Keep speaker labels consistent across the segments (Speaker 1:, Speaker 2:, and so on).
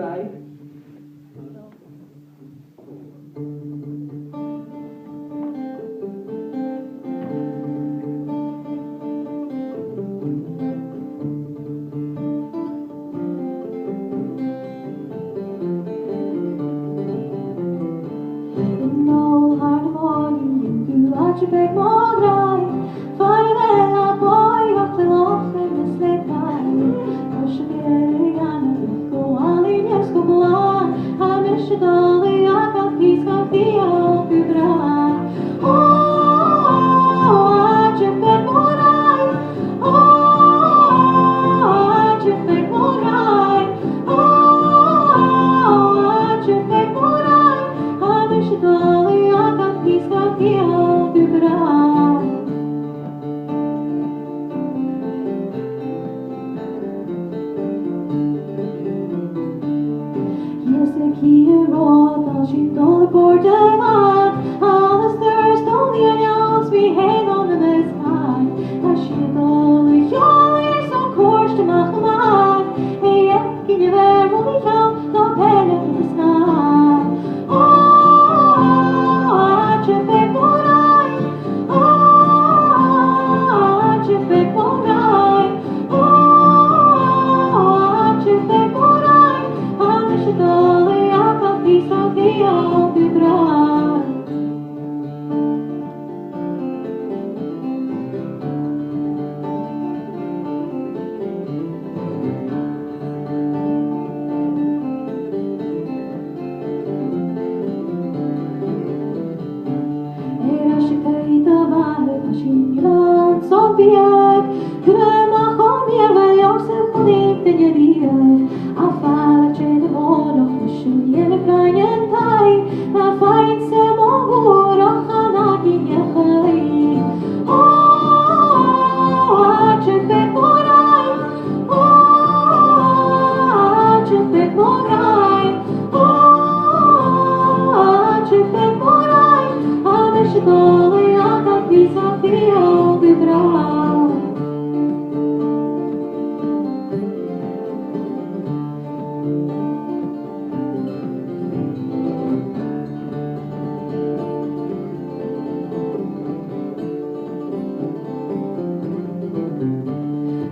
Speaker 1: Right.
Speaker 2: No hard morning, du arch beg mograi. Farvel boy, och det låter med släktar. Kanske blir gärna gå allin jag ska boa. Har mycket dålig, jag kan fiska fria och bra. Arch beg mograi. Arch beg mograi. Arch beg mograi. Har mycket dålig, jag kan fiska fria och bra. Hier råd als je dol voor de maat. Alles thirst only on jou, we hang on the sky. Als je dol, ja, is zo kort te maken maat. Hey, ik in je werk, hoe ik jou, dan ben ik in de sky. Arch beg mograi. Arch beg mograi. Arch beg mograi. Har mycket dålig, jag kan visa dig allt är bra. Era skita varje maskinland som bjöd. Drömmar kom mer väl jag sen på dikten jag livet. Affärer tjänar mål och mission gäller planen taj. När fight se mångår och chanak inga skaj. Arch beg mograi. Arch beg mograi. Arch beg mograi. Har mycket dålig, jag kan visa dig allt är bra.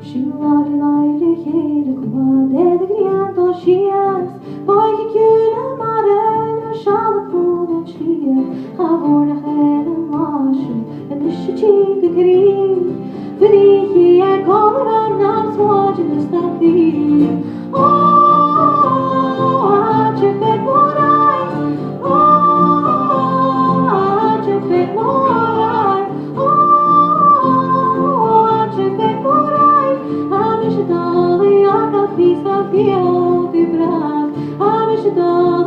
Speaker 2: Skjuar leiligheter, kommanderer grent og skies. Boike kule maren, og sjalet koden slier. Har vårne hele marsjen, en ikke kike krig. Fordi jeg kaller om namnsvågen og snakker. Arch beg mograi. Arch beg mograi. Arch beg mograi. Har mycket dålig, jag kan visa dig allt är bra. Har mycket dålig.